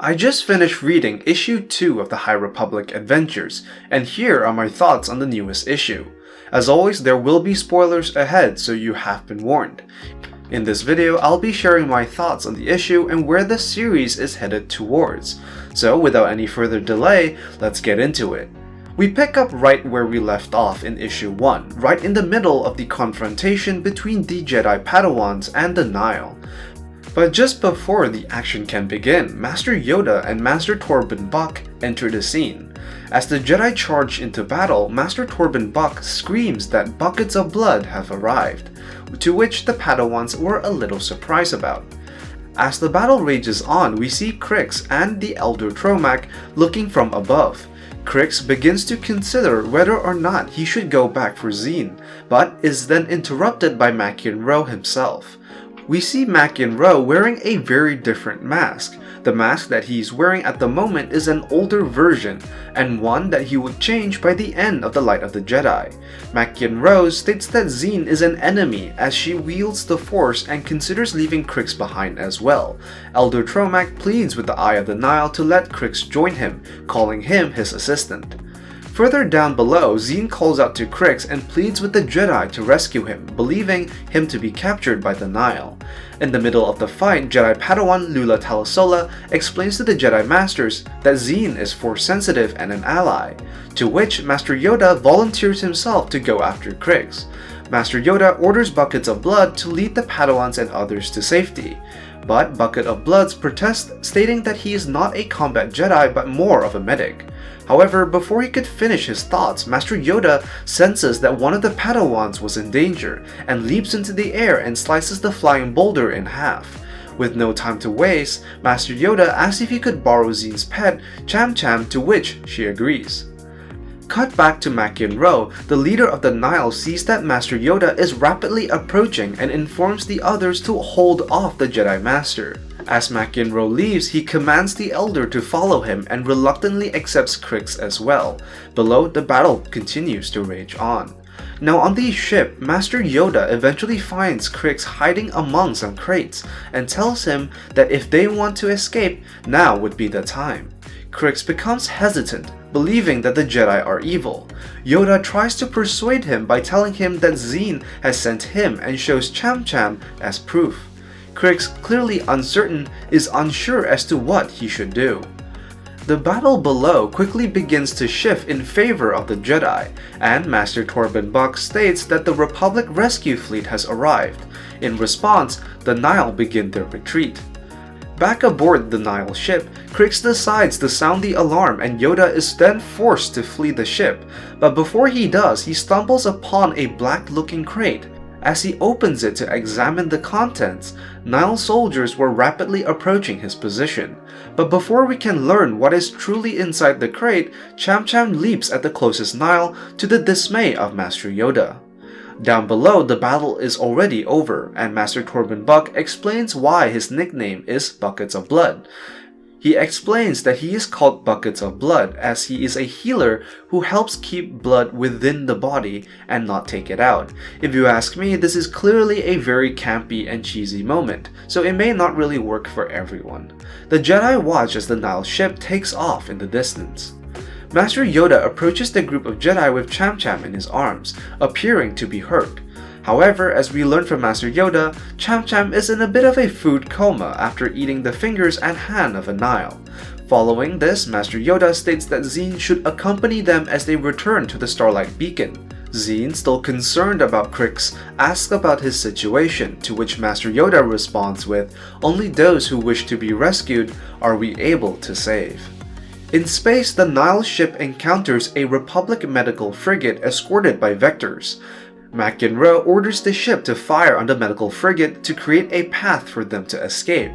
I just finished reading issue 2 of the High Republic Adventures, and here are my thoughts on the newest issue. As always, there will be spoilers ahead, so you have been warned. In this video, I'll be sharing my thoughts on the issue and where the series is headed towards. So without any further delay, let's get into it. We pick up right where we left off in issue 1, right in the middle of the confrontation between the Jedi Padawans and the Nihil. But just before the action can begin, Master Yoda and Master Torban Buck enter the scene. As the Jedi charge into battle, Master Torban Buck screams that buckets of blood have arrived, to which the Padawans were a little surprised about. As the battle rages on, we see Krix and the Elder Tromak looking from above. Krix begins to consider whether or not he should go back for Zeen, but is then interrupted by Makian Ro himself. We see Makian Ro wearing a very different mask. The mask that he's wearing at the moment is an older version, and one that he would change by the end of the Light of the Jedi. Makian Ro states that Zeen is an enemy as she wields the Force and considers leaving Krix behind as well. Elder Tromak pleads with the Eye of the Nihil to let Krix join him, calling him his assistant. Further down below, Zeen calls out to Krix and pleads with the Jedi to rescue him, believing him to be captured by the Nihil. In the middle of the fight, Jedi Padawan Lula Talasola explains to the Jedi Masters that Zeen is Force sensitive and an ally, to which Master Yoda volunteers himself to go after Krix. Master Yoda orders Buckets of Blood to lead the Padawans and others to safety. But Bucket of Bloods protests, stating that he is not a combat Jedi but more of a medic. However, before he could finish his thoughts, Master Yoda senses that one of the Padawans was in danger and leaps into the air and slices the flying boulder in half. With no time to waste, Master Yoda asks if he could borrow Zeen's pet, Cham Cham, to which she agrees. Cut back to Makian Ro, the leader of the Nihil sees that Master Yoda is rapidly approaching and informs the others to hold off the Jedi Master. As Makian Ro leaves, he commands the Elder to follow him and reluctantly accepts Krix as well. Below, the battle continues to rage on. Now on the ship, Master Yoda eventually finds Krix hiding among some crates and tells him that if they want to escape, now would be the time. Krix becomes hesitant, believing that the Jedi are evil. Yoda tries to persuade him by telling him that Zeen has sent him and shows Cham Cham as proof. Krix, clearly uncertain, is unsure as to what he should do. The battle below quickly begins to shift in favor of the Jedi, and Master Torban Buck states that the Republic rescue fleet has arrived. In response, the Nihil begin their retreat. Back aboard the Nihil ship, Krix decides to sound the alarm and Yoda is then forced to flee the ship, but before he does, he stumbles upon a black-looking crate. As he opens it to examine the contents, Nihil soldiers were rapidly approaching his position. But before we can learn what is truly inside the crate, Cham Cham leaps at the closest Nihil to the dismay of Master Yoda. Down below, the battle is already over, and Master Torban Buck explains why his nickname is Buckets of Blood. He explains that he is called Buckets of Blood as he is a healer who helps keep blood within the body and not take it out. If you ask me, this is clearly a very campy and cheesy moment, so it may not really work for everyone. The Jedi watch as the Nihil ship takes off in the distance. Master Yoda approaches the group of Jedi with Cham Cham in his arms, appearing to be hurt. However, as we learn from Master Yoda, Cham Cham is in a bit of a food coma after eating the fingers and hand of a Nihil. Following this, Master Yoda states that Zeen should accompany them as they return to the Starlight Beacon. Zeen, still concerned about Krix, asks about his situation, to which Master Yoda responds with, "Only those who wish to be rescued are we able to save." In space, the Nihil ship encounters a Republic medical frigate escorted by Vectors. Makian Ro orders the ship to fire on the medical frigate to create a path for them to escape.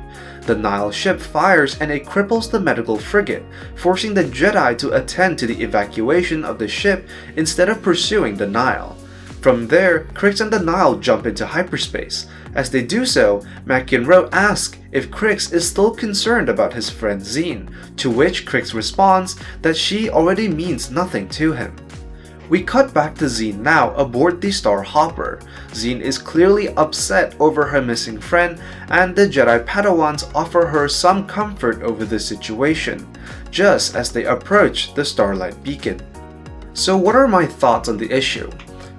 The Nihil ship fires and it cripples the medical frigate, forcing the Jedi to attend to the evacuation of the ship instead of pursuing the Nihil. From there, Krix and the Nihil jump into hyperspace. As they do so, Makian Ro asks if Krix is still concerned about his friend Zeen, to which Krix responds that she already means nothing to him. We cut back to Zeen now aboard the Star Hopper. Zeen is clearly upset over her missing friend, and the Jedi Padawans offer her some comfort over the situation, just as they approach the Starlight Beacon. So what are my thoughts on the issue?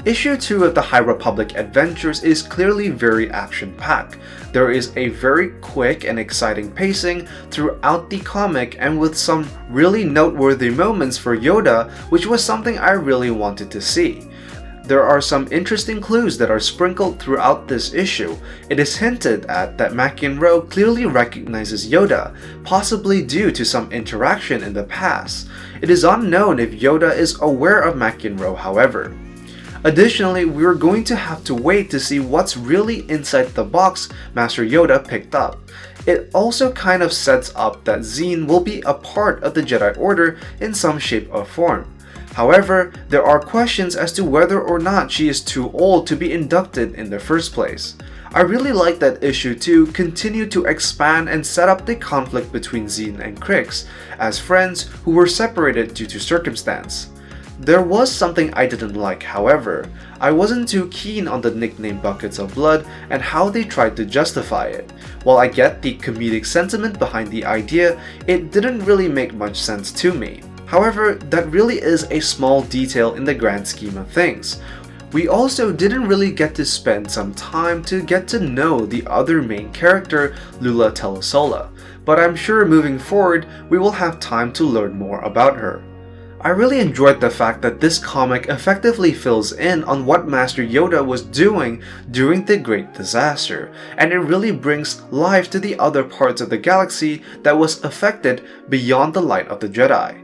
Issue 2 of the High Republic Adventures is clearly very action-packed. There is a very quick and exciting pacing throughout the comic, and with some really noteworthy moments for Yoda, which was something I really wanted to see. There are some interesting clues that are sprinkled throughout this issue. It is hinted at that Mackie Rowe clearly recognizes Yoda, possibly due to some interaction in the past. It is unknown if Yoda is aware of Mackie Rowe, however. Additionally, we are going to have to wait to see what's really inside the box Master Yoda picked up. It also kind of sets up that Zeen will be a part of the Jedi Order in some shape or form. However, there are questions as to whether or not she is too old to be inducted in the first place. I really like that issue 2 continued to expand and set up the conflict between Zeen and Krix as friends who were separated due to circumstance. There was something I didn't like, however. I wasn't too keen on the nickname Buckets of Blood and how they tried to justify it. While I get the comedic sentiment behind the idea, it didn't really make much sense to me. However, that really is a small detail in the grand scheme of things. We also didn't really get to spend some time to get to know the other main character, Lula Telesola, but I'm sure moving forward we will have time to learn more about her. I really enjoyed the fact that this comic effectively fills in on what Master Yoda was doing during the Great Disaster, and it really brings life to the other parts of the galaxy that was affected beyond the light of the Jedi.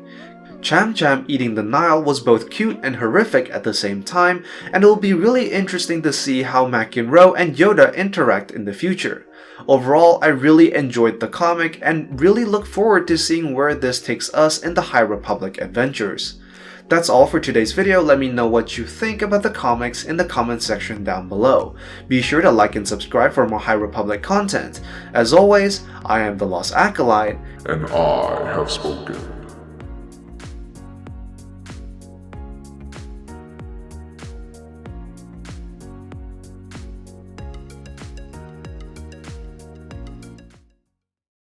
Cham Cham eating the Nile was both cute and horrific at the same time, and it will be really interesting to see how Mackie Rowe and Yoda interact in the future. Overall, I really enjoyed the comic and really look forward to seeing where this takes us in the High Republic Adventures. That's all for today's video. Let me know what you think about the comics in the comment section down below. Be sure to like and subscribe for more High Republic content. As always, I am the Lost Acolyte, and I have spoken.